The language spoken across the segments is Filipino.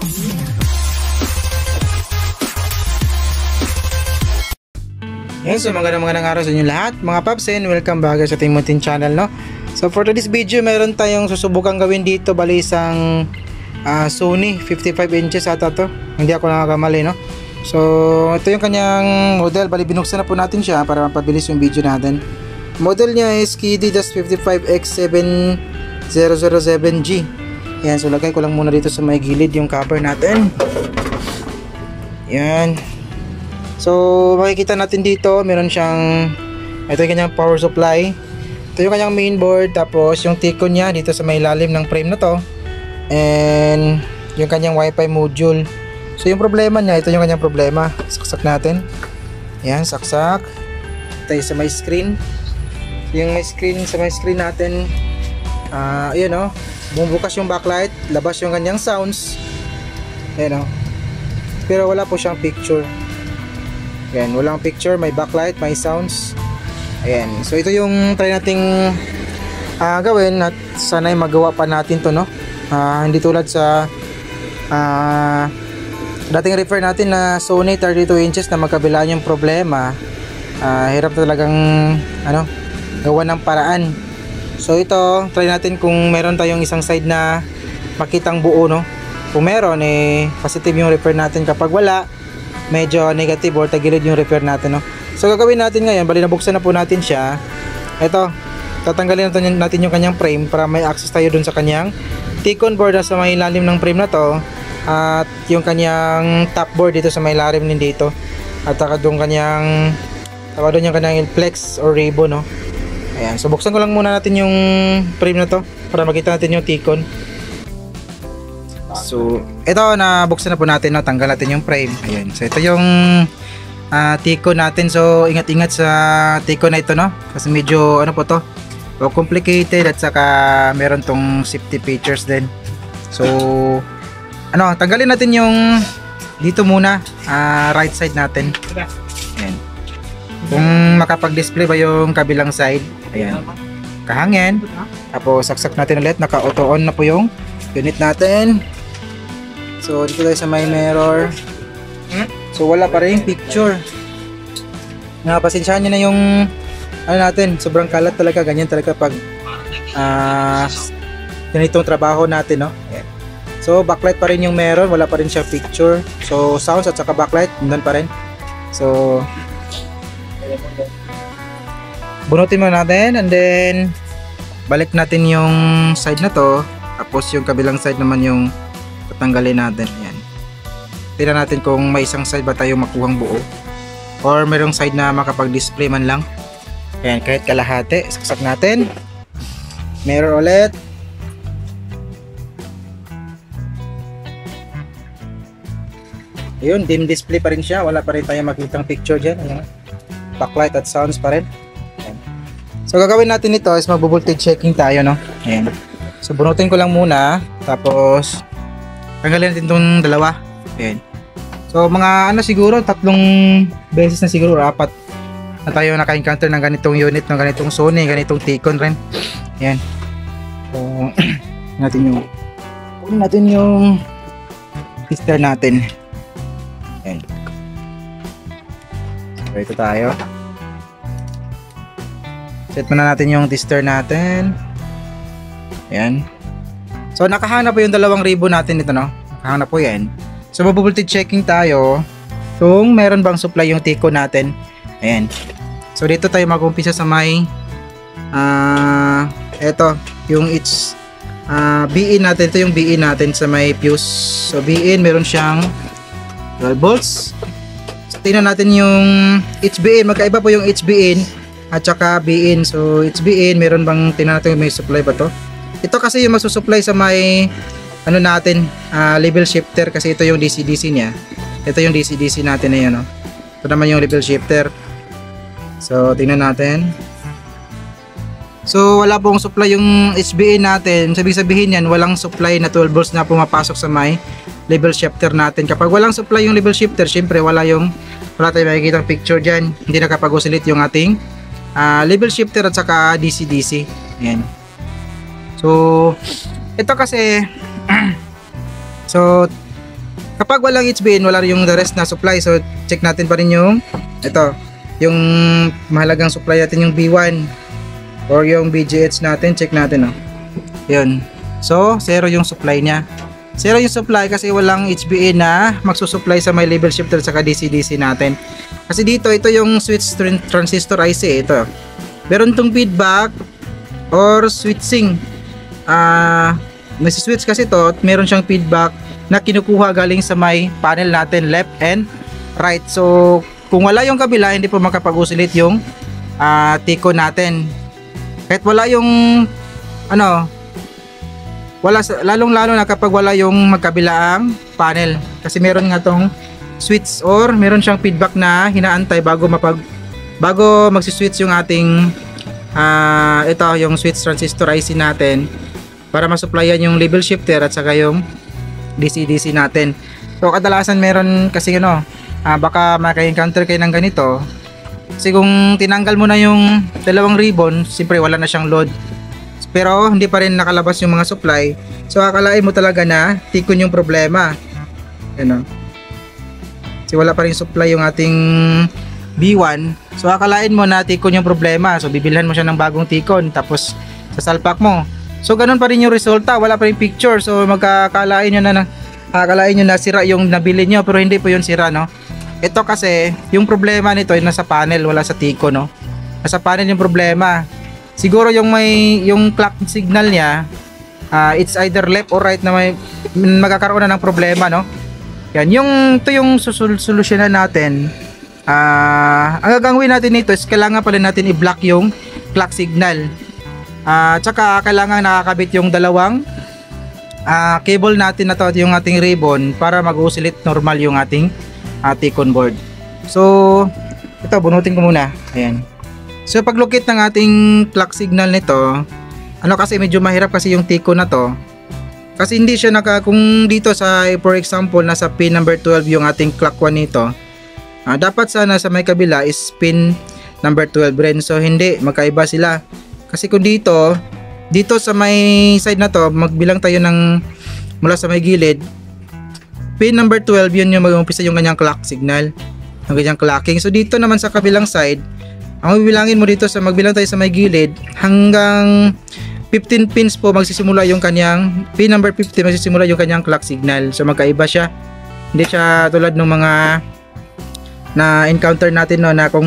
Yan, so magandang araw sa inyo lahat mga paps, and welcome back sa ating munting channel, no? So for today's video, meron tayong susubukang gawin dito. Bali isang Sony 55 inches ata to, hindi ako nakakamali, no? So ito yung kanyang model. Bali binuksan na po natin siya para mapabilis yung video natin. Model niya is KD-55X7007G. Yan, so lagay ko lang muna dito sa may gilid yung cover natin. Yan. So makikita natin dito, meron siyang, ito yung kanyang power supply, ito yung kanyang mainboard, tapos yung T-con niya dito sa may ilalim ng frame na to, and yung kanyang wifi module. So yung problema niya, ito yung kanyang problema. Saksak natin. Yan, saksak. Ito yung sa may screen. Yung may screen, sa may screen natin, ayan o, bumubukas yung backlight, labas yung kanyang sounds. Ayan o, pero wala po siyang picture. Ayan, walang picture, may backlight, may sounds. Ayan, so ito yung try nating gawin, at sana'y magawa pa natin to, no? Hindi tulad sa dating refer natin na Sony 32 inches na magkabila yung problema. Hirap talagang gawa ng paraan. So ito, try natin kung meron tayong isang side na makitang buo, no? Kung meron, positive yung refer natin. Kapag wala, medyo negative or tagilid yung repair natin, no? So gagawin natin ngayon, bali nabuksan na po natin siya. Ito, tatanggalin natin yung kanyang frame para may access tayo dun sa kanyang T-con board na sa may ilalim ng frame na to, at yung kanyang top board dito sa may ilalim din dito, at saka yung kanyang flex or ribbon, no? Ayan, so buksan ko lang muna natin yung frame na to para makita natin yung T-con. So ito, nabuksan na po natin, no? Tanggal natin yung frame. Ayan, so ito yung T-con natin. So ingat-ingat sa T-con na ito, no? Kasi medyo po to, complicated, at saka meron tong safety features din. So tanggalin natin yung dito muna, right side natin. Ayan, kung makapag-display ba yung kabilang side. Ayan, kahangin. Tapos saksak natin ulit, naka-auto on na po yung unit natin. So dito tayo sa may mirror. So wala pa rin picture. Pasensyahan nyo na yung natin, sobrang kalat talaga. Ganyan talaga pag ganitong trabaho natin, no? Ayan. So backlight pa rin yung meron, wala pa rin siya picture. So sounds at saka backlight nandun pa rin. So bunutin mo natin, and then balik natin yung side na to. Tapos yung kabilang side naman yung tatanggalin natin. Yan, tingnan natin kung may isang side ba tayo makuhang buo, or mayroong side na makapag-display man lang. Ayan, kahit kalahati, saksak natin. Mirror ulit. Ayun, dim display pa rin siya, wala pa rin tayo makitang picture dyan. Ayan, backlight at sounds pa rin. Ayan. So gagawin natin ito is magbo-voltage checking tayo, no? Ayan, so bunutin ko lang muna, tapos tanggalin natin itong dalawa. Ayan. So mga siguro 3 beses na siguro, 4 na tayo naka-encounter ng ganitong unit, ng ganitong Sony, ganitong T-con rin. Ayan. So natin yung tester natin. Ayan. So ito tayo. Set muna natin yung tester natin. Ayan. So nakahanap po yung dalawang ribbon natin ito, no? Nakahanap po yan. So mabuvoltage checking tayo kung meron bang supply yung T-con natin. Ayan. So dito tayo mag-umpisa sa may eto yung BIN natin. Ito yung BIN natin sa may fuse. So BIN, meron siyang 12 volts. So tingnan natin yung HBN. Magkaiba po yung HBN at saka BIN. So HBN, meron bang, tingnan natin may supply ba to. Ito kasi yung masusupply sa may natin, level shifter, kasi ito yung DC-DC niya. Ito yung DC-DC natin na yun, no? Ito naman yung level shifter. So tingnan natin. So wala pong supply yung HBA natin. Sabihin yan, walang supply na 12 volts na pumapasok sa may level shifter natin. Kapag walang supply yung level shifter, syempre wala tayong makikita picture dyan. Hindi nakapag-oscillate yung ating level shifter at saka DC-DC. Ayan. So ito kasi so Kapag walang HBN, wala yung the rest na supply. So check natin pa rin yung ito, yung mahalagang supply natin, yung B1 or yung BGH natin. Check natin, oh. Yun. So 0 yung supply niya. 0 yung supply kasi walang HBN na magsusupply sa may level shifter sa DC-DC natin. Kasi dito, ito yung switch transistor IC. Ito. Meron tong feedback or switching. May switch kasi to, meron siyang feedback na kinukuha galing sa may panel natin, left and right. So kung wala yung kabila, hindi po makapag-oscillate yung T-con natin. Kahit wala yung lalong-lalo na kapag wala yung magkabilaang panel, kasi meron nga tong switch or meron siyang feedback na hinaantay bago magsi-switch yung ating ito yung switch transistor IC natin para masupplyan yung level shifter at saka yung DC-DC natin. So kadalasan meron kasi baka maka-encounter kayo ng ganito kasi kung tinanggal mo na yung dalawang ribbon, siyempre wala na siyang load pero hindi pa rin nakalabas yung mga supply. So akalain mo talaga na T-con yung problema, kasi wala pa rin supply yung ating B1. So akalain mo na T-con yung problema, so bibilhan mo siya ng bagong T-con tapos sasalpak mo. So ganun pa rin yung resulta, wala pa rin picture. So akalain nyo na sira yung nabili nyo, pero hindi po yun sira, no. Ito kasi yung problema nito ay nasa panel, wala sa T-con, no. Nasa panel yung problema. Siguro yung clock signal niya, it's either left or right na magkakaroon na ng problema, no. Yan, ito yung solusyonan natin. Ang gagawin natin nito is kailangan pala natin i-block yung clock signal. Tsaka kailangan nakakabit yung dalawang cable natin na to, yung ating ribbon, para mag-oscillate normal yung ating T-con board. So ito, bunutin ko muna. Ayan. So pag-locate ng ating clock signal nito, kasi medyo mahirap kasi yung T-con na to. Kasi hindi siya kung dito sa, for example, nasa pin number 12 yung ating clock 1 nito, dapat sana sa may kabila is pin number 12 rin. So hindi, magkaiba sila. Kasi kung dito sa may side na to, magbilang tayo ng mula sa may gilid, pin number 12, yun yung mag-umpisa yung kanyang clock signal, yung kanyang clocking. So dito naman sa kabilang side, ang bibilangin mo dito, magbilang tayo sa may gilid, hanggang 15 pins po magsisimula yung kanyang, pin number 15 magsisimula yung kanyang clock signal. So magkaiba siya. Hindi siya tulad ng mga na encounter natin, no, na kung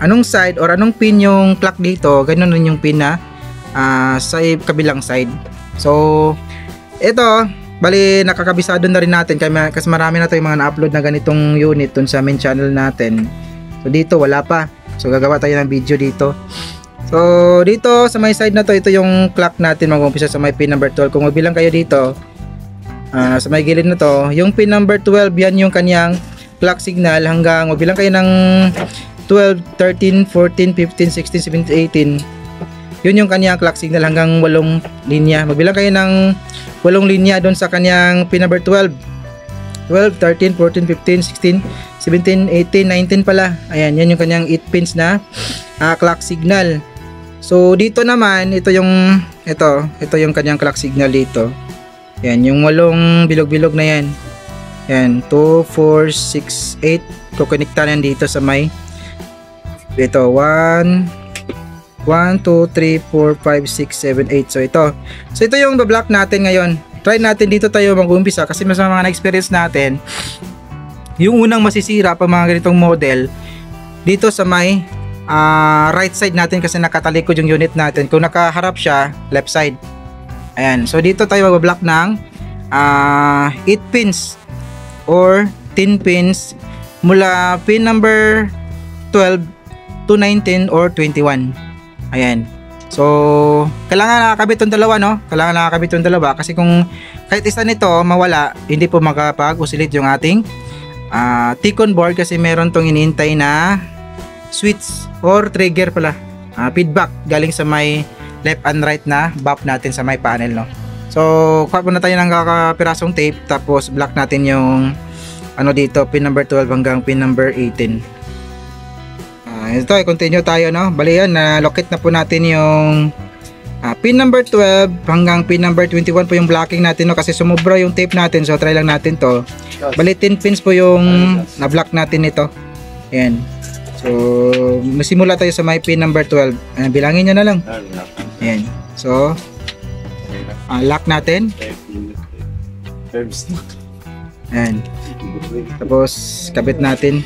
anong side or anong pin yung clock dito, ganun rin yung pin na sa kabilang side. So ito, bali nakakabisado na rin natin kasi marami na tayong mga na-upload na ganitong unit dun sa main channel natin. So dito wala pa, so gagawa tayo ng video dito. So dito sa may side na to, ito yung clock natin, mag-umpisa sa may pin number 12. Kung magbilang kayo dito sa may gilid na to, yung pin number 12, yan yung kanyang clock signal, hanggang magbilang kayo ng 12, 13, 14, 15, 16, 17, 18. Yun yung kanyang clock signal hanggang 8 linya. Magbilang kayo ng 8 linya doon sa kanyang pin number 12. 12, 13, 14, 15, 16, 17, 18, 19 pala. Ayan, yan yung kanyang 8 pins na clock signal. So dito naman, ito yung kanyang clock signal dito. Ayan, yung 8 bilog-bilog na yan. Ayan, 2, 4, 6, 8. Kukonekta yan dito sa may ito, 1, 2, 3, 4, 5, 6, 7, 8. So ito yung bablock natin ngayon. Try natin dito tayo mag-umpisa kasi mas mga na-experience natin, yung unang masisira pa mga ganitong model dito sa may right side natin, kasi nakatalikod yung unit natin. Kung nakaharap siya, left side. Ayan, so dito tayo mag-block ng 8 pins or 10 pins mula pin number 12 to 19 or 21. Ayan. So kailangan nakakabit yung dalawa, no? Kailangan nakakabit yung dalawa kasi kung kahit isa nito mawala, hindi po makapag-oscillate yung ating T-con board, kasi meron tong inihintay na switch or trigger pala, feedback galing sa may left and right na bump natin sa may panel, no? So kuha muna tayo ng kakapirasong tape, tapos block natin yung dito, pin number 12 hanggang pin number 18. Ito, i-continue tayo, no? Bali yan, na-locate na po natin yung Pin number 12 hanggang pin number 21 po yung blocking natin, no, kasi sumobra yung tape natin, so try lang natin to. Bali 10 pins po yung na-block natin nito. Ayan. So masimula tayo sa may pin number 12. Bilangin nyo na lang. Ayan. So lock natin. Ayan. Tapos kabit natin.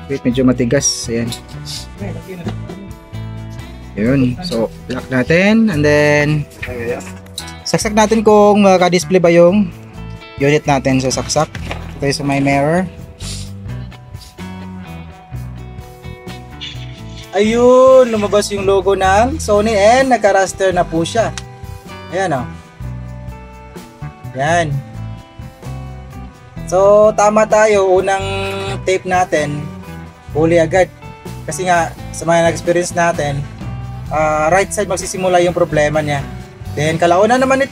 Wait, medyo matigas. Ayan. Yun. So, lock natin. And then, saksak natin kung ka-display ba yung unit natin. So, saksak. Ito sa may mirror. Ayun! Lumabas yung logo ng Sony and naka-raster na po siya. Ayan o. Ayan. So, tama tayo. Unang tape natin huli agad kasi nga sa mga nag-experience natin, right side magsisimula yung problema niya. Then kalauna naman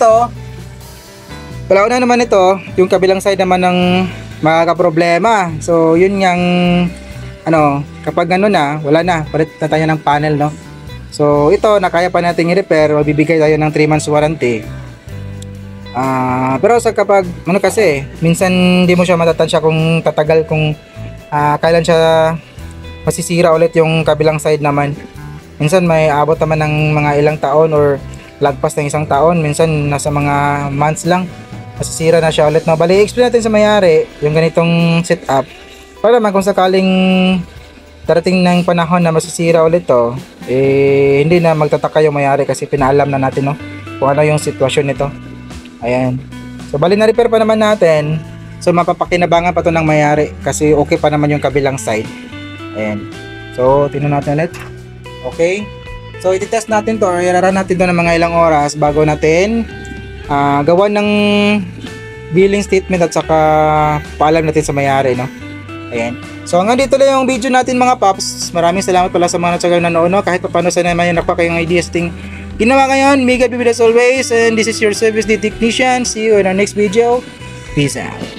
ito, yung kabilang side naman ng makakaproblema. So yun yang kapag na wala na, palit na tayo ng panel, no. So ito nakaya pa nating i-repair, mabibigay tayo ng 3 months warranty. Pero sa kapag kasi minsan hindi mo siya matatansya kung tatagal, kung kailan siya masisira ulit yung kabilang side naman. Minsan may abot naman ng mga ilang taon or lagpas ng 1 taon. Minsan nasa mga months lang masisira na siya ulit. No? Bali, explain natin sa mayari yung ganitong setup para naman kung sakaling darating ng panahon na masisira ulit to, hindi na magtataka yung mayari kasi pinaalam na natin, no, kung ano yung sitwasyon nito. Ayan. So bali na repair pa naman natin. So mapapakinabangan pa to ng mayari kasi okay pa naman yung kabilang side. Ayan. So, tingnan natin ulit. Okay. So, iti-test natin to or i-run natin to ng mga ilang oras bago natin gawa ng billing statement at saka paalam natin sa may-ari, no? Ayan. So, hanggang dito lang yung video natin mga paps. Maraming salamat pala sa mga natsagang nanood, no? Kahit pa paano sa naman yung nakpa kayong ideas ting ginawa ngayon. May God be with us always. And this is your service technician. See you in our next video. Peace out.